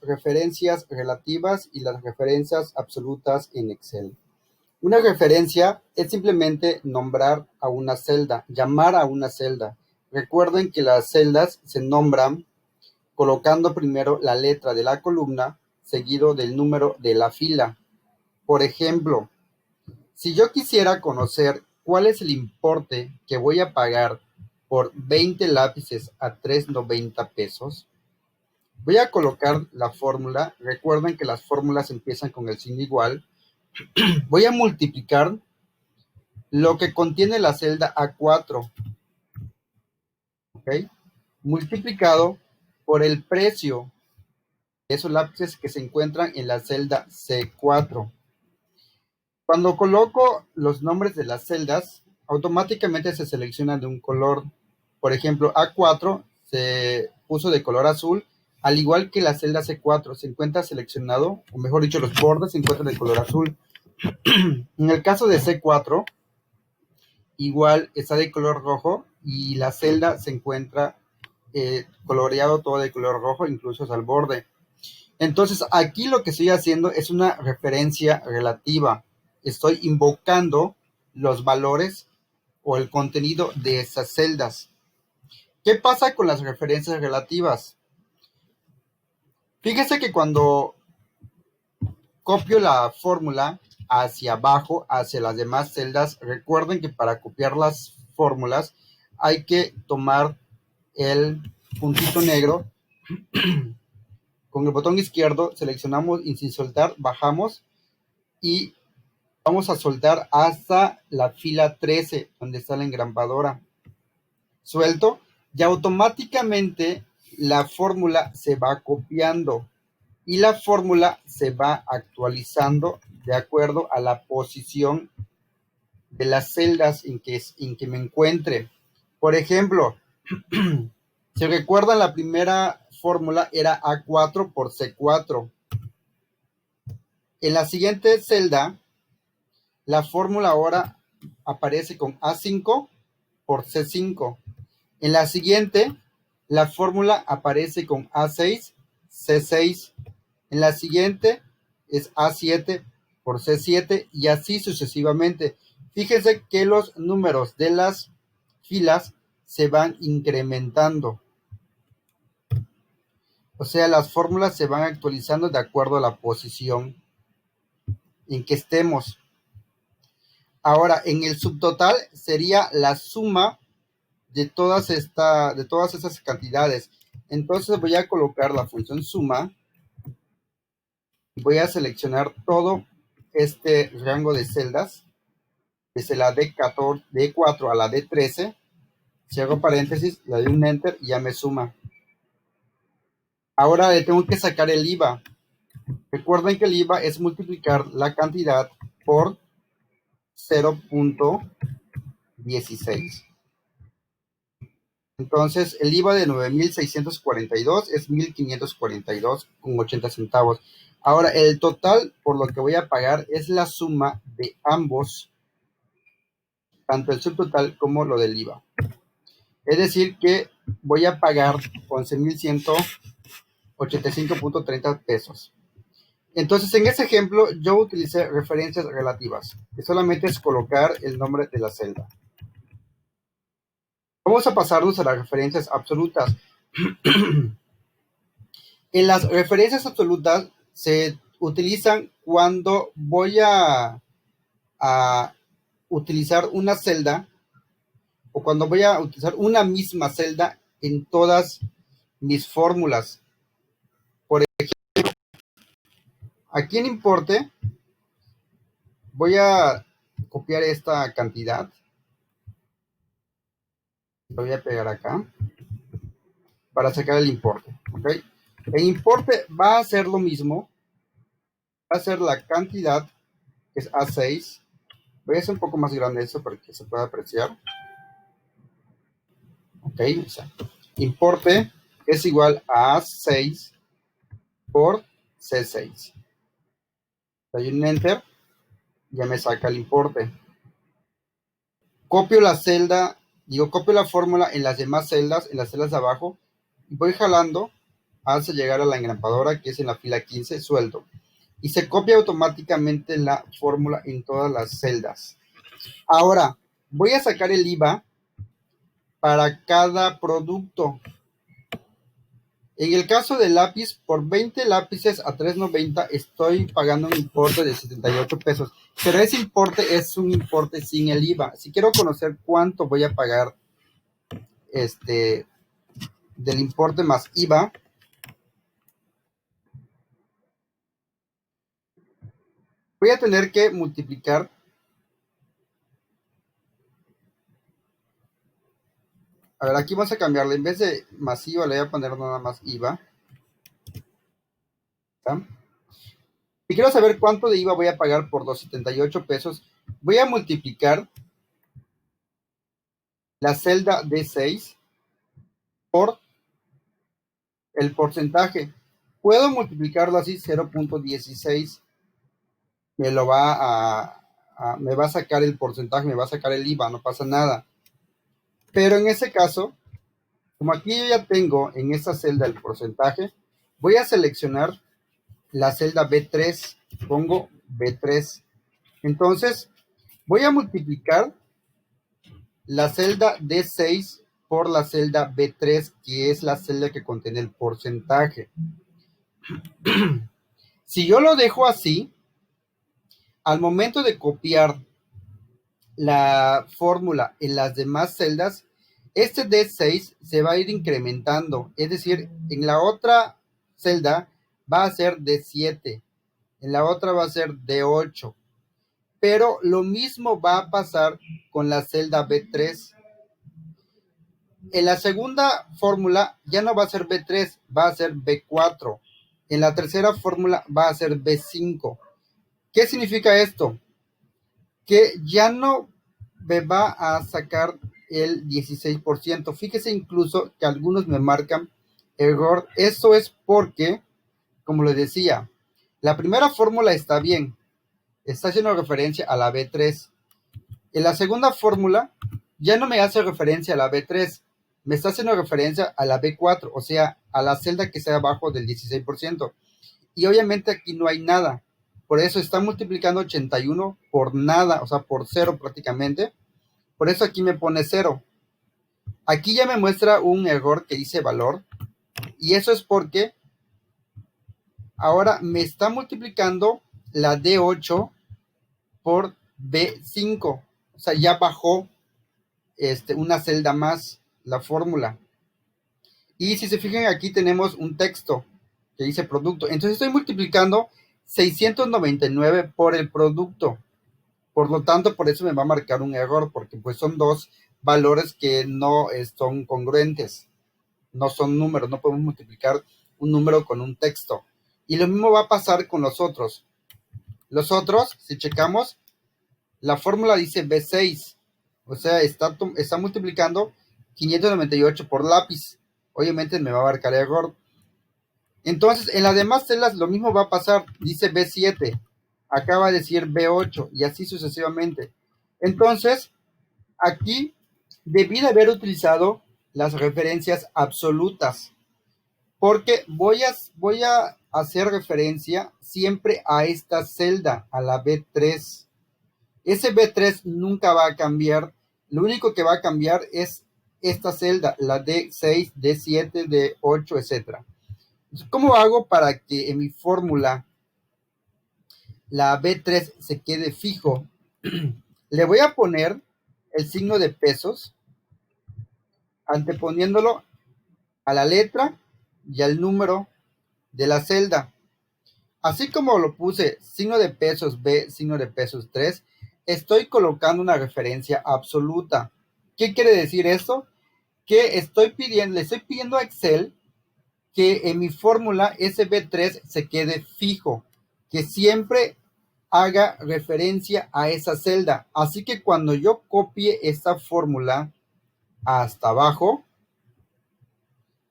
referencias relativas y las referencias absolutas en Excel. Una referencia es simplemente nombrar a una celda, llamar a una celda. Recuerden que las celdas se nombran colocando primero la letra de la columna seguido del número de la fila. Por ejemplo, si yo quisiera conocer cuál es el importe que voy a pagar por 20 lápices a $3.90 pesos, voy a colocar la fórmula. Recuerden que las fórmulas empiezan con el signo igual. Voy a multiplicar lo que contiene la celda A4, ¿ok? Multiplicado por el precio de esos lápices que se encuentran en la celda C4. Cuando coloco los nombres de las celdas, automáticamente se seleccionan de un color. Por ejemplo, A4 se puso de color azul, al igual que la celda C4 se encuentra seleccionado, o mejor dicho, los bordes se encuentran de color azul. En el caso de C4, igual está de color rojo y la celda se encuentra coloreado todo de color rojo, incluso al borde. Entonces, aquí lo que estoy haciendo es una referencia relativa. Estoy invocando los valores o el contenido de esas celdas. ¿Qué pasa con las referencias relativas? Fíjese que cuando copio la fórmula hacia abajo, hacia las demás celdas, recuerden que para copiar las fórmulas hay que tomar el puntito negro. Con el botón izquierdo seleccionamos y sin soltar bajamos y vamos a soltar hasta la fila 13, donde está la engrampadora. Suelto y automáticamente la fórmula se va copiando y la fórmula se va actualizando de acuerdo a la posición de las celdas en que me encuentre. Por ejemplo, si recuerdan, la primera fórmula era A4 por C4. En la siguiente celda, la fórmula ahora aparece con A5 por C5. En la siguiente, la fórmula aparece con A6, C6. En la siguiente es A7 por C7 y así sucesivamente. Fíjense que los números de las filas se van incrementando. O sea, las fórmulas se van actualizando de acuerdo a la posición en que estemos. Ahora, en el subtotal sería la suma de todas esas cantidades. Entonces voy a colocar la función suma y voy a seleccionar todo este rango de celdas, desde la D4 a la D13. Si hago paréntesis, le doy un enter y ya me suma. Ahora le tengo que sacar el IVA. Recuerden que el IVA es multiplicar la cantidad por 0.16. Entonces, el IVA de 9.642 es 1.542,80 centavos. Ahora, el total por lo que voy a pagar es la suma de ambos, tanto el subtotal como lo del IVA. Es decir, que voy a pagar 11.185.30 pesos. Entonces, en ese ejemplo, yo utilicé referencias relativas, que solamente es colocar el nombre de la celda. Vamos a pasarnos a las referencias absolutas. En las referencias absolutas se utilizan cuando voy a utilizar una celda o cuando voy a utilizar una misma celda en todas mis fórmulas. Por ejemplo, aquí en importe voy a copiar esta cantidad. Lo voy a pegar acá para sacar el importe, ¿ok? El importe va a ser lo mismo, va a ser la cantidad, que es A6. Voy a hacer un poco más grande eso para que se pueda apreciar. Ok, o sea, importe es igual a A6 por C6. Doy un enter, ya me saca el importe. Copio la celda, copio la fórmula en las demás celdas, en las celdas de abajo, y voy jalando hace llegar a la engrampadora, que es en la fila 15, sueldo. Y se copia automáticamente la fórmula en todas las celdas. Ahora, voy a sacar el IVA para cada producto. En el caso del lápiz, por 20 lápices a $3.90 estoy pagando un importe de 78 pesos. Pero ese importe es un importe sin el IVA. Si quiero conocer cuánto voy a pagar del importe más IVA, voy a tener que multiplicar. A ver, aquí vamos a cambiarle. En vez de más IVA, le voy a poner nada más IVA. ¿Está? Si quiero saber cuánto de IVA voy a pagar por los 78 pesos, voy a multiplicar la celda D6 por el porcentaje. Puedo multiplicarlo así, 0.16. Me lo me va a sacar el porcentaje, me va a sacar el IVA, no pasa nada. Pero en ese caso, como aquí yo ya tengo en esta celda el porcentaje, voy a seleccionar la celda B3, pongo B3. Entonces, voy a multiplicar la celda D6 por la celda B3, que es la celda que contiene el porcentaje. Si yo lo dejo así, al momento de copiar la fórmula en las demás celdas, este D6 se va a ir incrementando. Es decir, en la otra celda va a ser D7, en la otra va a ser D8. Pero lo mismo va a pasar con la celda B3. En la segunda fórmula ya no va a ser B3, va a ser B4. En la tercera fórmula va a ser B5. ¿Qué significa esto? Que ya no me va a sacar el 16%. Fíjese incluso que algunos me marcan error. Eso es porque, como les decía, la primera fórmula está bien. Está haciendo referencia a la B3. En la segunda fórmula ya no me hace referencia a la B3. Me está haciendo referencia a la B4, o sea, a la celda que está abajo del 16%. Y obviamente aquí no hay nada. Por eso está multiplicando 81 por nada, o sea, por cero prácticamente. Por eso aquí me pone 0. Aquí ya me muestra un error que dice valor. Y eso es porque ahora me está multiplicando la D8 por B5. O sea, ya bajó una celda más la fórmula. Y si se fijan, aquí tenemos un texto que dice producto. Entonces estoy multiplicando 699 por el producto. Por lo tanto, por eso me va a marcar un error, porque pues son dos valores que no son congruentes. No son números, no podemos multiplicar un número con un texto. Y lo mismo va a pasar con los otros. Los otros, si checamos, la fórmula dice B6. O sea, está multiplicando 598 por lápiz. Obviamente me va a marcar error. Entonces, en las demás celdas lo mismo va a pasar. Dice B7. Acá va a decir B8 y así sucesivamente. Entonces, aquí debí de haber utilizado las referencias absolutas, porque voy a hacer referencia siempre a esta celda, a la B3. Ese B3 nunca va a cambiar. Lo único que va a cambiar es esta celda, la D6, D7, D8, etc. ¿Cómo hago para que en mi fórmula la B3 se quede fijo? Le voy a poner el signo de pesos, anteponiéndolo a la letra y al número de la celda. Así como lo puse signo de pesos B, signo de pesos 3, estoy colocando una referencia absoluta. ¿Qué quiere decir esto? Que le estoy pidiendo a Excel que en mi fórmula ese B3 se quede fijo, que siempre haga referencia a esa celda. Así que cuando yo copie esta fórmula hasta abajo,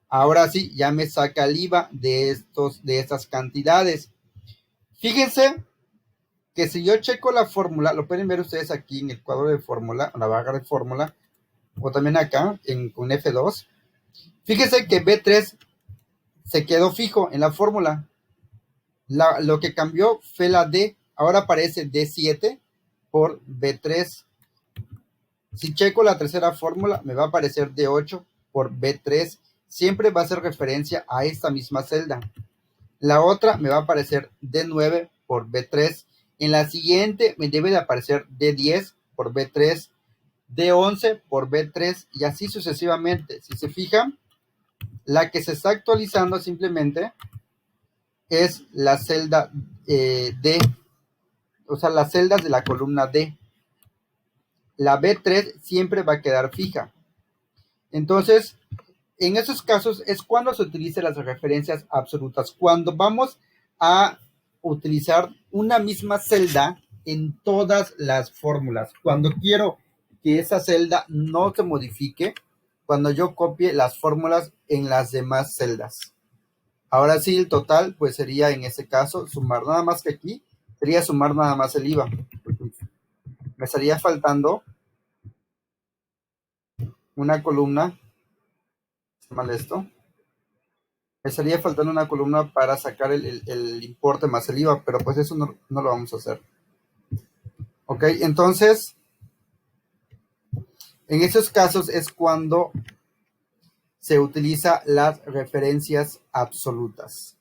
ahora sí ya me saca el IVA de estas cantidades. Fíjense que si yo checo la fórmula, lo pueden ver ustedes aquí en el cuadro de fórmula, en la barra de fórmula, o también acá con F2. Fíjense que B3 se quedó fijo en la fórmula. Lo que cambió fue la D. Ahora aparece D7 por B3. Si checo la tercera fórmula, me va a aparecer D8 por B3. Siempre va a hacer referencia a esta misma celda. La otra me va a aparecer D9 por B3. En la siguiente me debe de aparecer D10 por B3, D11 por B3 y así sucesivamente. Si se fijan, la que se está actualizando simplemente es la celda D, o sea, las celdas de la columna D. La B3 siempre va a quedar fija. Entonces, en esos casos es cuando se utilizan las referencias absolutas, cuando vamos a utilizar una misma celda en todas las fórmulas. Cuando quiero que esa celda no se modifique, cuando yo copie las fórmulas en las demás celdas. Ahora sí, el total, pues sería en ese caso sumar nada más que aquí, sería sumar nada más el IVA. Me estaría faltando una columna, mal esto, me estaría faltando una columna para sacar el importe más el IVA, pero pues eso no lo vamos a hacer. Ok, entonces, en esos casos es cuando se utiliza las referencias absolutas.